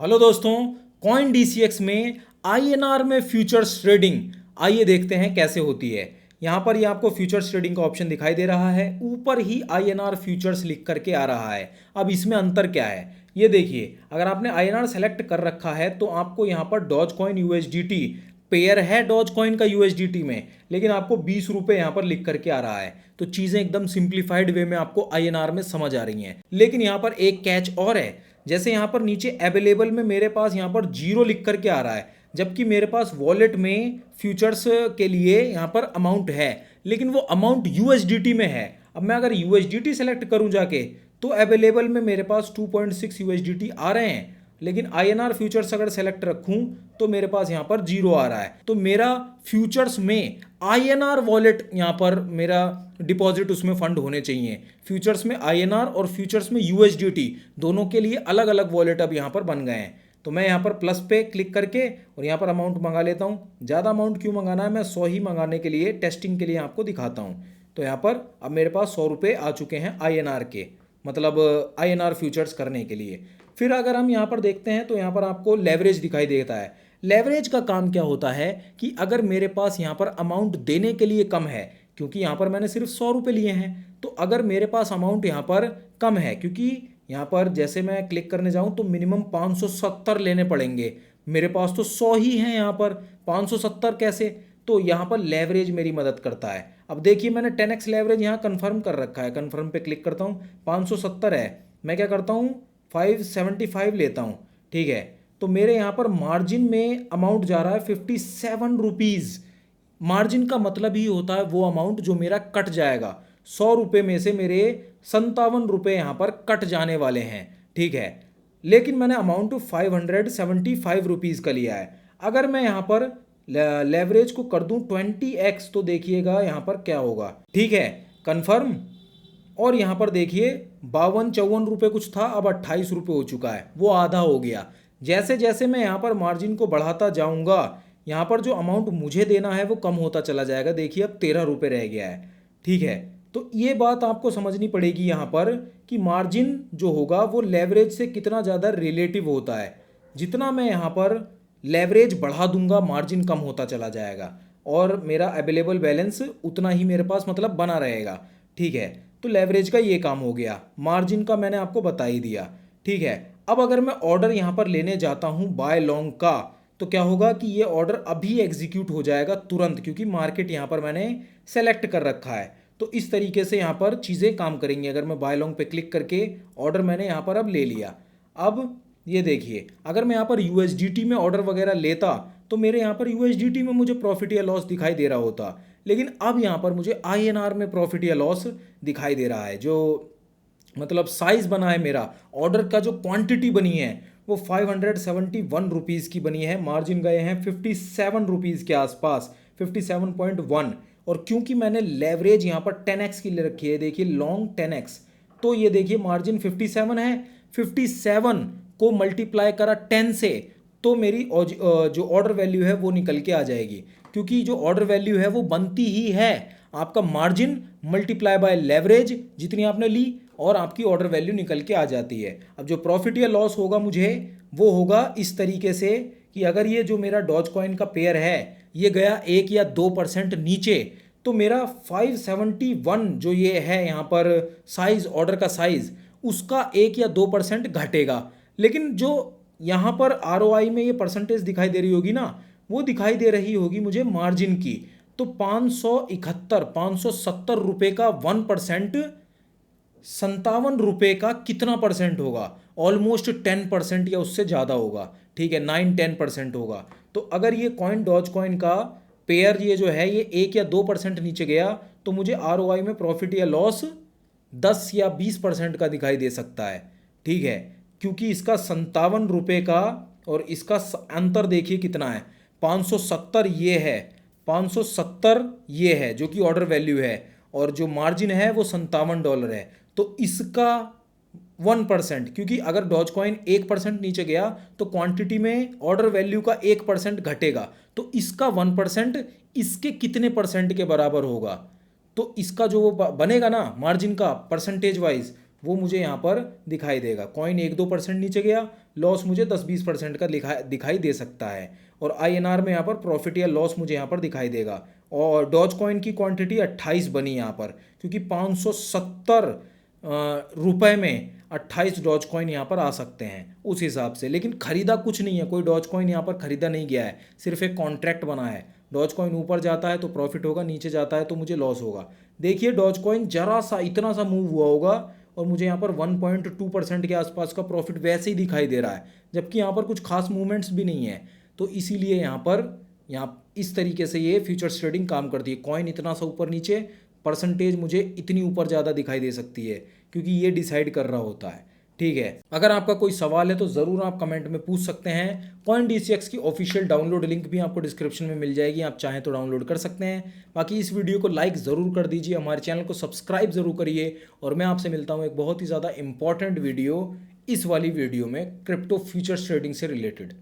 Hello दोस्तों, coin DCX में INR में फ्यूचर्स ट्रेडिंग आइए देखते हैं कैसे होती है। यहाँ पर ये आपको फ्यूचर्स ट्रेडिंग का ऑप्शन दिखाई दे रहा है, ऊपर ही आईएनआर फ्यूचर्स लिख करके आ रहा है। अब इसमें अंतर क्या है ये देखिए, अगर आपने आईएनआर सेलेक्ट कर रखा है तो आपको यहाँ पर डॉज कॉइन यूएसडीटी पेयर है डॉज कॉइन का यूएसडीटी में, लेकिन आपको 20 रुपये यहाँ पर लिख करके आ रहा है। तो चीज़ें एकदम सिंप्लीफाइड वे में आपको आईएनआर में समझ आ रही हैं, लेकिन यहाँ पर एक कैच और है। जैसे यहाँ पर नीचे अवेलेबल में मेरे पास यहाँ पर 0 लिख करके आ रहा है, जबकि मेरे पास वॉलेट में फ्यूचर्स के लिए यहाँ पर अमाउंट है, लेकिन वो अमाउंट यूएसडीटी में है। अब मैं अगर यूएसडीटी सेलेक्ट करूँ जाके तो अवेलेबल में मेरे पास 2.6 यूएसडीटी आ रहे हैं, लेकिन आईएनआर फ्यूचर्स अगर सेलेक्ट रखूं तो मेरे पास यहाँ पर 0 आ रहा है। तो मेरा फ्यूचर्स में आईएनआर वॉलेट यहाँ पर मेरा डिपॉजिट उसमें फंड होने चाहिए। फ्यूचर्स में आईएनआर और फ्यूचर्स में यूएसडीटी दोनों के लिए अलग अलग वॉलेट अब यहाँ पर बन गए हैं। तो मैं यहाँ पर प्लस पे क्लिक करके और यहाँ पर अमाउंट मंगा लेता हूँ। ज़्यादा अमाउंट क्यों मंगाना है, मैं 100 ही मंगाने के लिए टेस्टिंग के लिए आपको दिखाता हूँ। तो यहाँ पर अब मेरे पास 100 रुपये आ चुके हैं आईएनआर के, मतलब आईएनआर फ्यूचर्स करने के लिए। फिर अगर हम यहाँ पर देखते हैं तो यहाँ पर आपको लेवरेज दिखाई देता है। लेवरेज का काम क्या होता है कि अगर मेरे पास यहाँ पर अमाउंट देने के लिए कम है, क्योंकि यहाँ पर मैंने सिर्फ 100 रुपये लिए हैं, तो अगर मेरे पास अमाउंट यहाँ पर कम है, क्योंकि यहाँ पर जैसे मैं क्लिक करने जाऊँ तो मिनिमम 570 लेने पड़ेंगे, मेरे पास तो 100 ही हैं यहाँ पर, 570 कैसे। तो यहाँ पर लेवरेज मेरी मदद करता है। अब देखिए मैंने 10x लेवरेज यहाँ कन्फर्म कर रखा है, कन्फर्म पे क्लिक करता हूँ, 570 है, मैं क्या करता हूँ 575 लेता हूँ, ठीक है। तो मेरे यहाँ पर मार्जिन में अमाउंट जा रहा है 57 रुपीज़। मार्जिन का मतलब ही होता है वो अमाउंट जो मेरा कट जाएगा। 100 रुपये में से मेरे 57 रुपये यहाँ पर कट जाने वाले हैं, ठीक है। लेकिन मैंने अमाउंट 575 रुपीज़ का लिया है। अगर मैं यहाँ पर लेवरेज को कर दूँ 20x तो देखिएगा यहाँ पर क्या होगा, ठीक है, कन्फर्म। और यहाँ पर देखिए 52-54 रुपये कुछ था, अब 28 रुपये हो चुका है, वो आधा हो गया। जैसे जैसे मैं यहाँ पर मार्जिन को बढ़ाता जाऊँगा, यहाँ पर जो अमाउंट मुझे देना है वो कम होता चला जाएगा। देखिए अब 13 रुपये रह गया है, ठीक है। तो ये बात आपको समझनी पड़ेगी यहाँ पर कि मार्जिन जो होगा वो लेवरेज से कितना ज़्यादा रिलेटिव होता है। जितना मैं यहाँ पर लेवरेज बढ़ा दूंगा मार्जिन कम होता चला जाएगा, और मेरा अवेलेबल बैलेंस उतना ही मेरे पास मतलब बना रहेगा, ठीक है। तो लेवरेज का ये काम हो गया, मार्जिन का मैंने आपको बता ही दिया, ठीक है। अब अगर मैं ऑर्डर यहाँ पर लेने जाता हूँ बाय लॉन्ग का, तो क्या होगा कि ये ऑर्डर अभी एग्जीक्यूट हो जाएगा तुरंत, क्योंकि मार्केट यहाँ पर मैंने सेलेक्ट कर रखा है। तो इस तरीके से यहाँ पर चीज़ें काम करेंगी। अगर मैं बाय लॉन्ग पे क्लिक करके ऑर्डर मैंने यहाँ पर अब ले लिया, अब ये देखिए अगर मैं यहाँ पर यूएसडीटी में ऑर्डर वगैरह लेता तो मेरे यहाँ पर यूएसडीटी में मुझे प्रॉफिट या लॉस दिखाई दे रहा होता, लेकिन अब यहाँ पर मुझे आईएनआर में प्रॉफिट या लॉस दिखाई दे रहा है। जो मतलब साइज़ बना है मेरा, ऑर्डर का जो क्वांटिटी बनी है वो 571 रुपीज़ की बनी है, मार्जिन गए हैं 57 रुपीज़ के आसपास, 57.1। और क्योंकि मैंने लेवरेज यहाँ पर 10x की ले रखी है, देखिए लॉन्ग 10x, तो ये देखिए मार्जिन 57 है, 57 को मल्टीप्लाई करा 10 से, तो मेरी जो ऑर्डर वैल्यू है वो निकल के आ जाएगी। क्योंकि जो ऑर्डर वैल्यू है वो बनती ही है आपका मार्जिन मल्टीप्लाई बाय लेवरेज जितनी आपने ली, और आपकी ऑर्डर वैल्यू निकल के आ जाती है। अब जो प्रॉफिट या लॉस होगा मुझे वो होगा इस तरीके से कि अगर ये जो मेरा डॉज कॉइन का पेयर है ये गया 1 या 2% नीचे, तो मेरा 571 जो ये है यहाँ पर साइज़, ऑर्डर का साइज़, उसका 1 या 2% घटेगा। लेकिन जो यहाँ पर आरओआई में ये परसेंटेज दिखाई दे रही होगी ना, वो दिखाई दे रही होगी मुझे मार्जिन की। तो 570 रुपये का 1%, 57 रुपये का कितना परसेंट होगा, ऑलमोस्ट 10% या उससे ज़्यादा होगा, ठीक है, 9-10% होगा। तो अगर ये कॉइन डॉज कॉइन का पेयर ये जो है ये 1 या 2% नीचे गया तो मुझे आरओआई में प्रॉफिट या लॉस 10 या 20% का दिखाई दे सकता है, ठीक है। क्योंकि इसका 57 रुपये का और इसका अंतर देखिए कितना है, 570 ये है, 570 ये है जो कि ऑर्डर वैल्यू है, और जो मार्जिन है वो $57 है। तो इसका 1%, क्योंकि अगर डॉज कॉइन 1% नीचे गया तो क्वांटिटी में ऑर्डर वैल्यू का 1% घटेगा, तो इसका 1% इसके कितने परसेंट के बराबर होगा, तो इसका जो वो बनेगा ना मार्जिन का परसेंटेज वाइज, वो मुझे यहाँ पर दिखाई देगा। कॉइन 1-2% नीचे गया, लॉस मुझे 10-20% का दिखाई दे सकता है। और INR में यहाँ पर प्रॉफिट या लॉस मुझे यहाँ पर दिखाई देगा। और डॉज कॉइन की क्वांटिटी 28 बनी यहाँ पर, क्योंकि 570 रुपए में 28 डॉज कॉइन यहाँ पर आ सकते हैं उस हिसाब से। लेकिन खरीदा कुछ नहीं है, कोई डॉज कॉइन यहाँ पर खरीदा नहीं गया है, सिर्फ एक कॉन्ट्रैक्ट बना है। डॉज कॉइन ऊपर जाता है तो प्रॉफिट होगा, नीचे जाता है तो मुझे लॉस होगा। देखिए डॉज कॉइन जरा सा इतना सा मूव हुआ होगा और मुझे यहाँ पर 1.2% के आसपास का प्रॉफिट वैसे ही दिखाई दे रहा है, जबकि यहाँ पर कुछ खास मूवमेंट्स भी नहीं है। तो इसीलिए यहाँ इस तरीके से ये फ्यूचर्स ट्रेडिंग काम करती है। कॉइन इतना सा ऊपर नीचे, परसेंटेज मुझे इतनी ऊपर ज़्यादा दिखाई दे सकती है, क्योंकि ये डिसाइड कर रहा होता है। ठीक है, अगर आपका कोई सवाल है तो ज़रूर आप कमेंट में पूछ सकते हैं। CoinDCX की ऑफिशियल डाउनलोड लिंक भी आपको डिस्क्रिप्शन में मिल जाएगी, आप चाहें तो डाउनलोड कर सकते हैं। बाकी इस वीडियो को लाइक ज़रूर कर दीजिए, हमारे चैनल को सब्सक्राइब ज़रूर करिए, और मैं आपसे मिलता हूँ एक बहुत ही ज़्यादा इंपॉर्टेंट वीडियो इस वाली वीडियो में क्रिप्टो फ्यूचर्स ट्रेडिंग से रिलेटेड।